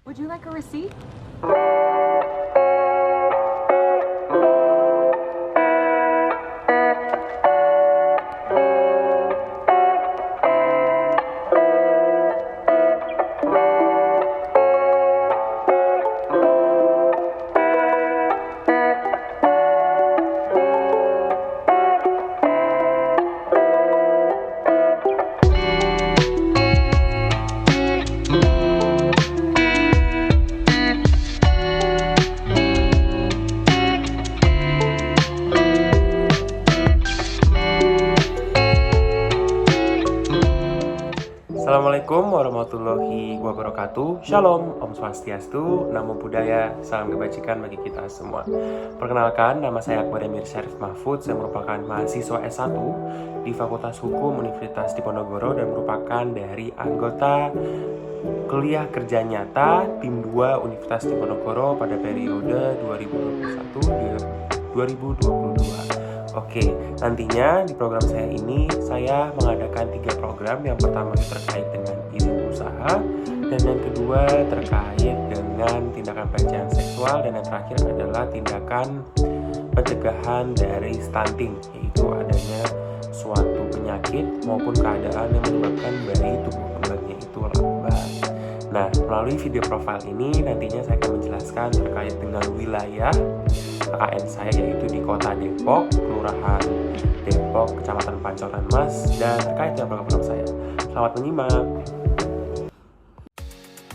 Would you like a receipt? Assalamualaikum warahmatullahi wabarakatuh. Shalom, Om Swastiastu, Namo Buddhaya, salam kebajikan bagi kita semua. Perkenalkan, nama saya Akbar Emir Syarif Mahfud. Saya merupakan mahasiswa S1 di Fakultas Hukum Universitas Diponegoro dan merupakan dari anggota kuliah kerja nyata tim 2 Universitas Diponegoro pada periode 2021-2022. Oke, nantinya di program saya ini saya mengadakan 3 program. Yang pertama terkait dengan izin usaha, dan yang kedua terkait dengan tindakan pelecehan seksual, dan yang terakhir adalah tindakan pencegahan dari stunting, yaitu adanya suatu penyakit maupun keadaan yang menyebabkan bayi tumbuh kembangnya itu lambat. Nah, melalui video profil ini nantinya saya akan menjelaskan terkait dengan wilayah KKN saya, yaitu di Kota Depok, Kelurahan Depok, Kecamatan Pancoran Mas, dan terkait dengan program saya. Selamat menyimak.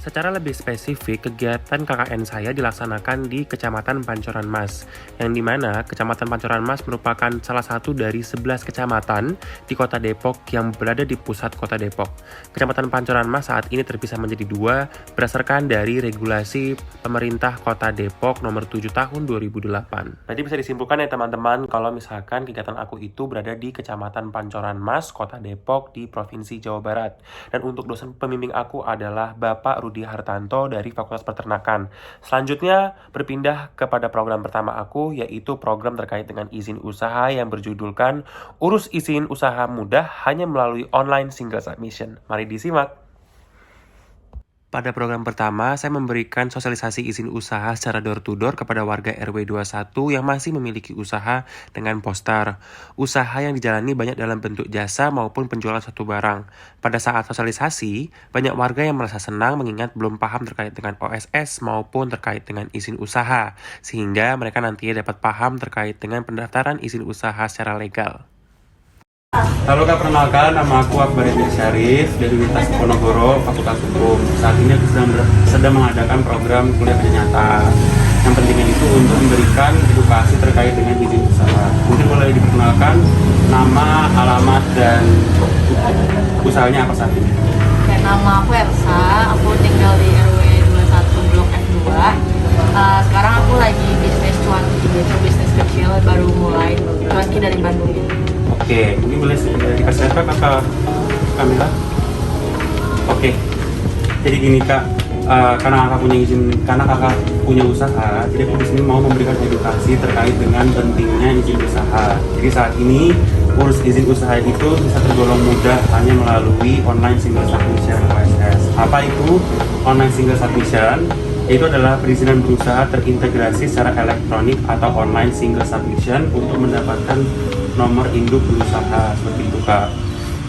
Secara lebih spesifik, kegiatan KKN saya dilaksanakan di Kecamatan Pancoran Mas, yang dimana Kecamatan Pancoran Mas merupakan salah satu dari 11 kecamatan di Kota Depok yang berada di pusat Kota Depok. Kecamatan Pancoran Mas saat ini terpisah menjadi 2 berdasarkan dari regulasi pemerintah Kota Depok nomor 7 tahun 2008. Nanti bisa disimpulkan ya teman-teman, kalau misalkan kegiatan aku itu berada di Kecamatan Pancoran Mas, Kota Depok di Provinsi Jawa Barat. Dan untuk dosen pembimbing aku adalah Bapak Rudi Hartanto dari Fakultas Peternakan. Selanjutnya berpindah kepada program pertama aku, yaitu program terkait dengan izin usaha yang berjudulkan Urus Izin Usaha Mudah Hanya Melalui Online Single Submission. Mari disimak. Pada program pertama, saya memberikan sosialisasi izin usaha secara door-to-door kepada warga RW 21 yang masih memiliki usaha dengan poster. Usaha yang dijalani banyak dalam bentuk jasa maupun penjualan suatu barang. Pada saat sosialisasi, banyak warga yang merasa senang mengingat belum paham terkait dengan OSS maupun terkait dengan izin usaha, sehingga mereka nantinya dapat paham terkait dengan pendaftaran izin usaha secara legal. Halo Kak, perkenalkan, nama aku Akbar Emir Syarif dari Universitas Diponegoro, Fakultas Hukum. Saat ini aku sedang mengadakan program kuliah kerja nyata. Yang pentingnya itu untuk memberikan edukasi terkait dengan izin usaha. Mungkin boleh diperkenalkan nama, alamat, dan usahanya apa saat ini? Ya, nama aku Elsa, aku tinggal di RW 21 Blok F2. Sekarang aku lagi bisnis cuanki, itu bisnis kecil, baru mulai cuanki dari Bandung gitu. Oke, ini boleh dikasih apa Kakak Kamila? Oke, jadi gini Kak, karena kakak punya usaha, jadi aku di sini mau memberikan edukasi terkait dengan pentingnya izin usaha. Jadi saat ini urus izin usaha itu bisa tergolong mudah hanya melalui online single submission OSS. Apa itu online single submission? Itu adalah perizinan berusaha terintegrasi secara elektronik atau online single submission untuk mendapatkan nomor induk berusaha, seperti itu Kak.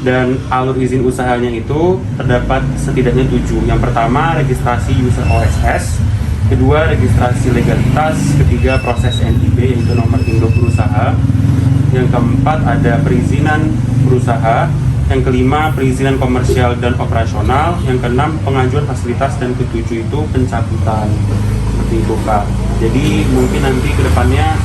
Dan alur izin usahanya itu terdapat setidaknya 7. Yang pertama, registrasi user OSS. Kedua, registrasi legalitas. Ketiga, proses NIB, yaitu nomor induk berusaha. Yang keempat, ada perizinan berusaha. Yang kelima, perizinan komersial dan operasional. Yang keenam, pengajuan fasilitas. Dan ketujuh itu pencabutan, seperti itu Kak. Jadi mungkin nanti ke depannya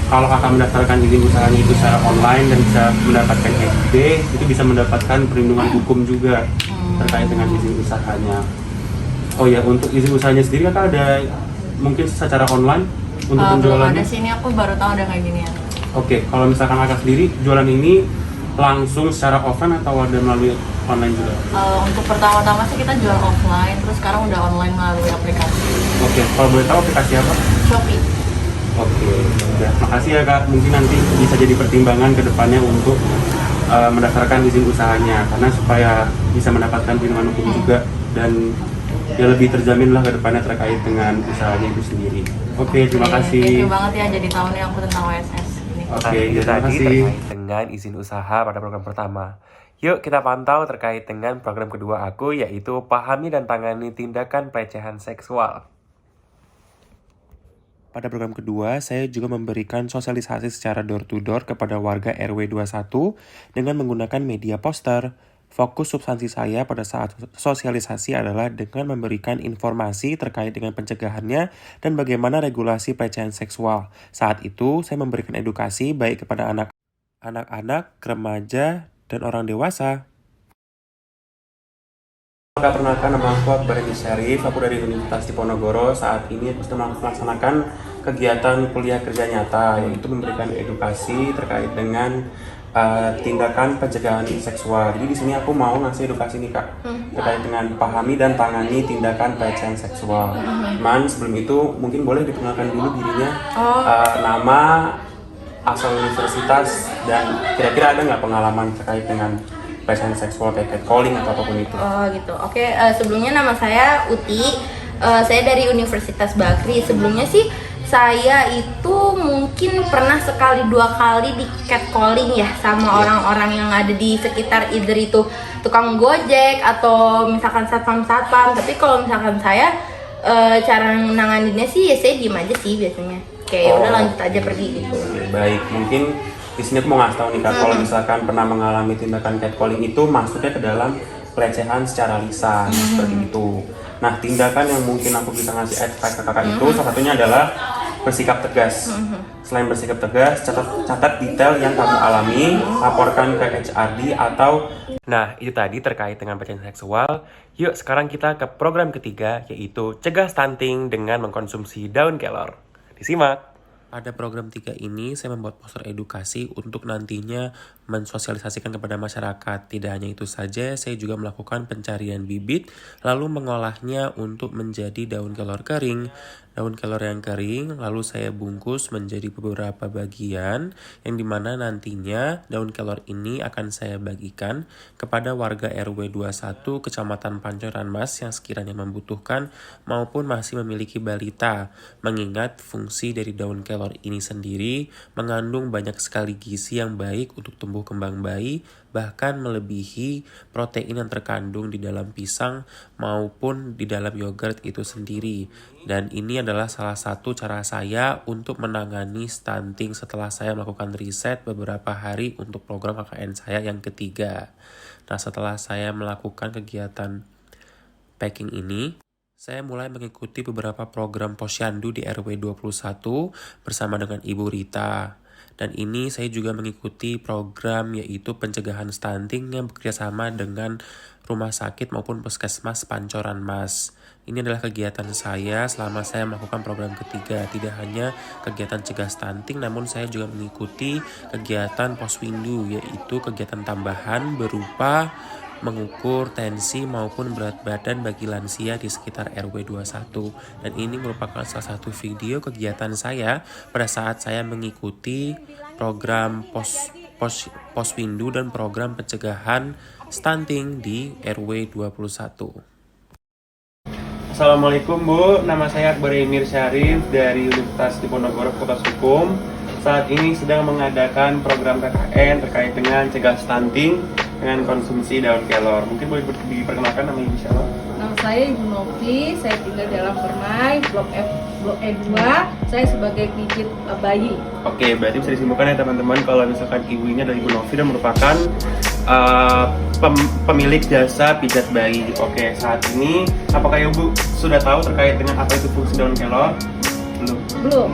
kalau kakak mendaftarkan izin usahanya itu secara online dan bisa mendapatkan NIB, itu bisa mendapatkan perlindungan hukum juga terkait dengan izin usahanya. Oh ya, untuk izin usahanya sendiri kakak ada mungkin secara online untuk penjualannya? Belum ada sih, ini aku baru tahu ada kayak gini ya. Oke, kalau misalkan kakak sendiri jualan ini langsung secara offline atau ada melalui online juga? Untuk pertama-tama sih kita jual offline, terus sekarang udah online melalui aplikasi. Oke, kalau boleh tahu aplikasi apa? Shopee. Oke, ya, makasih ya Kak. Mungkin nanti bisa jadi pertimbangan ke depannya untuk mendaftarkan izin usahanya, karena supaya bisa mendapatkan perlindungan hukum juga dan ya lebih terjamin lah ke depannya terkait dengan usahanya itu sendiri. Oke, terima kasih. Thank you banget ya jadi tahu nih aku tentang OSS ini. Oke, Itu terima tadi kasih. terkait dengan izin usaha pada program pertama. Yuk kita pantau terkait dengan program kedua aku, yaitu pahami dan tangani tindakan pelecehan seksual. Pada program kedua, saya juga memberikan sosialisasi secara door-to-door kepada warga RW 21 dengan menggunakan media poster. Fokus substansi saya pada saat sosialisasi adalah dengan memberikan informasi terkait dengan pencegahannya dan bagaimana regulasi pelecehan seksual. Saat itu, saya memberikan edukasi baik kepada anak-anak, remaja, dan orang dewasa. Perkenalkan, nama aku Akbar Edi Syarif, aku dari Universitas Diponegoro. Saat ini aku sedang melaksanakan kegiatan kuliah kerja nyata, yaitu memberikan edukasi terkait dengan tindakan pencegahan seksual. Jadi di sini aku mau ngasih edukasi nih Kak, terkait dengan pahami dan tangani tindakan pelecehan seksual. Cuman sebelum itu mungkin boleh diperkenalkan dulu dirinya, nama, asal universitas, dan kira-kira ada nggak pengalaman terkait dengan pelecehan seksual kayak catcalling atau apapun itu. Oh gitu. Oke, sebelumnya nama saya Uti. Saya dari Universitas Bakri. Sebelumnya sih saya itu mungkin pernah sekali dua kali di catcalling ya sama orang-orang yang ada di sekitar, either itu tukang gojek atau misalkan satpam-satpam. Tapi kalau misalkan saya cara nanganinnya sih ya saya diem aja sih biasanya. Kayak udah lanjut aja pergi gitu. Baik, mungkin di sini aku mau ngasih tahu nih Kak, kalau misalkan pernah mengalami tindakan catcalling itu masuknya ke dalam pelecehan secara lisan, seperti itu. Nah, tindakan yang mungkin aku bisa ngasih advice ke kakak itu salah satunya adalah bersikap tegas. Selain bersikap tegas, catat detail yang kamu alami, laporkan ke HRD atau... Nah, itu tadi terkait dengan pelecehan seksual. Yuk sekarang kita ke program ketiga, yaitu cegah stunting dengan mengkonsumsi daun kelor. Disimak. Pada program 3 ini, saya membuat poster edukasi untuk nantinya mensosialisasikan kepada masyarakat. Tidak hanya itu saja, saya juga melakukan pencarian bibit, lalu mengolahnya untuk menjadi daun kelor kering. Daun kelor yang kering, lalu saya bungkus menjadi beberapa bagian, yang dimana nantinya daun kelor ini akan saya bagikan kepada warga RW 21 Kecamatan Pancoran Mas yang sekiranya membutuhkan maupun masih memiliki balita. Mengingat fungsi dari daun kelor ini sendiri mengandung banyak sekali gizi yang baik untuk tumbuh kembang bayi, bahkan melebihi protein yang terkandung di dalam pisang maupun di dalam yogurt itu sendiri. Dan ini adalah salah satu cara saya untuk menangani stunting setelah saya melakukan riset beberapa hari untuk program KKN saya yang ketiga. Nah, setelah saya melakukan kegiatan packing ini, saya mulai mengikuti beberapa program posyandu di RW 21 bersama dengan Ibu Rita. Dan ini saya juga mengikuti program yaitu pencegahan stunting yang bekerjasama dengan rumah sakit maupun puskesmas Pancoran Mas. Ini adalah kegiatan saya selama saya melakukan program ketiga. Tidak hanya kegiatan cegah stunting, namun saya juga mengikuti kegiatan poswindu, yaitu kegiatan tambahan berupa mengukur tensi maupun berat badan bagi lansia di sekitar RW 21. Dan ini merupakan salah satu video kegiatan saya pada saat saya mengikuti program poswindu dan program pencegahan stunting di RW 21. Assalamualaikum Bu, nama saya Akbar Emir Syarif dari Universitas Diponegoro Fakultas Hukum. Saat ini sedang mengadakan program KKN terkait dengan cegah stunting dengan konsumsi daun kelor. Mungkin boleh diperkenalkan nama Ibu siapa? Nama saya Ibu Novi, saya tinggal di Alam Permai, Blok E2, saya sebagai pijit bayi. Oke, berarti bisa disimpulkan ya teman-teman kalau misalkan ibu ini adalah Ibu Novi dan merupakan pemilik jasa pijat bayi. Oke, saat ini apakah Ibu sudah tahu terkait dengan apa itu fungsi daun kelor? Belum.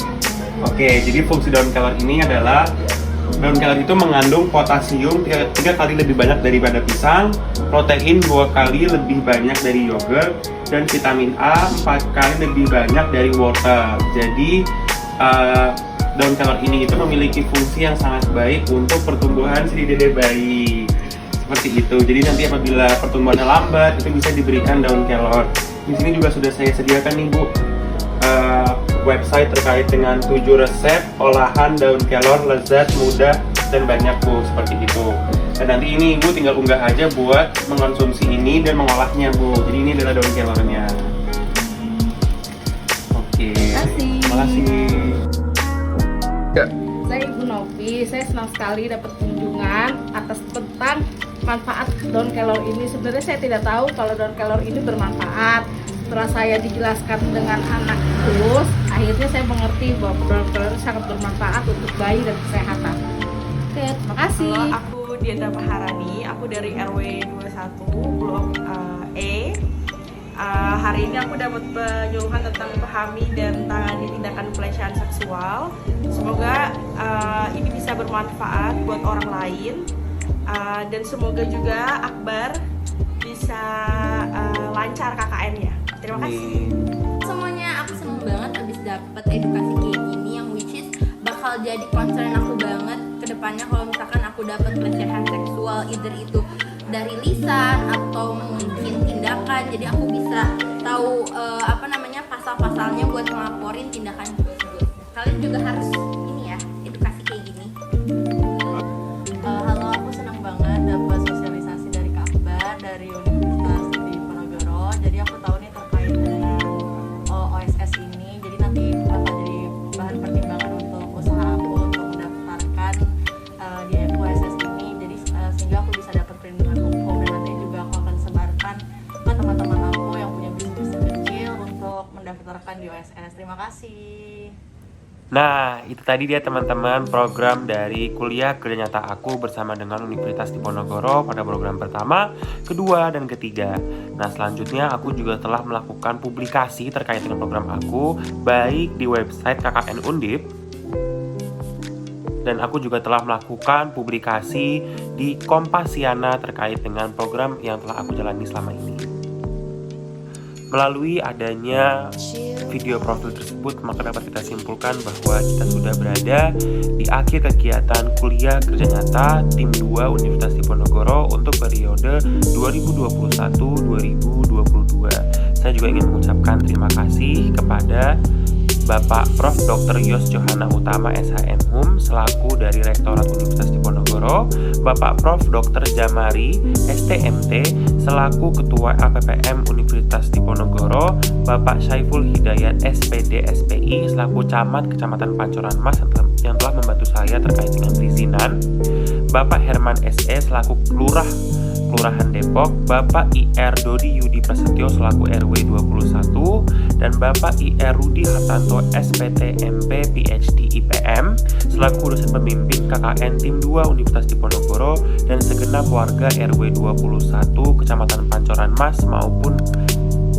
Oke, jadi fungsi daun kelor ini adalah daun kelor itu mengandung potasium 3 kali lebih banyak daripada pisang, protein 2 kali lebih banyak dari yogurt, dan vitamin A 4 kali lebih banyak dari wortel. Jadi daun kelor ini itu memiliki fungsi yang sangat baik untuk pertumbuhan si dede bayi. Seperti itu. Jadi nanti apabila pertumbuhannya lambat itu bisa diberikan daun kelor. Di sini juga sudah saya sediakan nih Bu website terkait dengan 7 resep olahan daun kelor lezat, mudah, dan banyak Bu, seperti itu. Dan nanti ini Ibu tinggal unggah aja buat mengkonsumsi ini dan mengolahnya Bu. Jadi ini adalah daun kelornya. kasih. Saya Ibu Novi, saya senang sekali dapat kunjungan atas tentang manfaat daun kelor ini. Sebenarnya saya tidak tahu kalau daun kelor ini bermanfaat. Setelah saya dijelaskan dengan anak terus, akhirnya saya mengerti bahwa daun kelor sangat bermanfaat untuk bayi dan kesehatan. Oke, terima kasih. Halo, aku Diandra Maharani, aku dari RW 21 Blok E. Hari ini aku dapat penyuluhan tentang memahami dan tangani tindakan pelecehan seksual. Semoga ini bisa bermanfaat buat orang lain, dan semoga juga Akbar bisa lancar KKN-nya. Terima kasih. Semuanya aku seneng banget abis dapet edukasi kayak gini yang which is bakal jadi concern aku banget kedepannya kalau misalkan aku dapat pelecehan seksual, either itu dari lisan atau mungkin tindakan, jadi aku bisa tahu pasal-pasalnya buat ngelaporin tindakan tersebut. Kalian juga harus ini ya, edukasi kayak gini. Halo, aku senang banget dapat sosialisasi dari Kak Akbar dari Universitas di Ponorogo. Jadi aku tahu nih terkait dengan OSS ini. Jadi nanti bakal jadi bahan pertimbangan untuk usaha aku untuk mendaftarkan di OSS ini. Jadi sehingga aku bisa dapat perlindungan hukum, dan nanti juga aku akan sebarkan ke teman-teman aku yang punya bisnis kecil untuk mendaftarkan di OSS. Terima kasih. Nah, itu tadi dia teman-teman program dari kuliah kerja nyata aku bersama dengan Universitas Diponegoro pada program pertama, kedua, dan ketiga. Nah, selanjutnya aku juga telah melakukan publikasi terkait dengan program aku, baik di website KKN Undip, dan aku juga telah melakukan publikasi di Kompasiana terkait dengan program yang telah aku jalani selama ini. Melalui adanya video profil tersebut, maka dapat kita simpulkan bahwa kita sudah berada di akhir kegiatan kuliah kerja nyata tim 2 Universitas Diponegoro untuk periode 2021-2022. Saya juga ingin mengucapkan terima kasih kepada Bapak Prof. Dr. Yos Johana Utama SHM HUM selaku dari Rektorat Universitas Diponegoro, Bapak Prof. Dr. Jamari STMT selaku Ketua APPM Universitas Diponegoro, Bapak Syaiful Hidayat SPD SPI selaku Camat Kecamatan Pancoran Mas yang telah membantu saya terkait dengan perizinan, Bapak Herman SE selaku Kelurahan Depok, Bapak IR Dodi Yudi Prasetyo selaku RW 21, dan Bapak IR Rudi Hartanto SPT MP PhD IPM selaku dosen pembimbing KKN tim 2 Universitas Diponegoro, dan segenap warga RW 21 Kecamatan Pancoran Mas maupun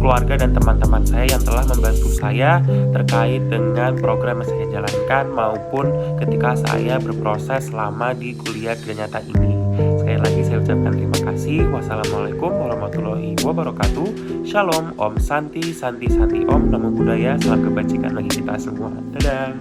keluarga dan teman-teman saya yang telah membantu saya terkait dengan program yang saya jalankan maupun ketika saya berproses selama di kuliah kerja nyata ini. Sekali lagi saya ucapkan terima kasih. Wassalamualaikum warahmatullahi wabarakatuh. Shalom, Om Santi, Santi, Santi Om. Namo Buddhaya, salam kebajikan bagi kita semua. Dadah.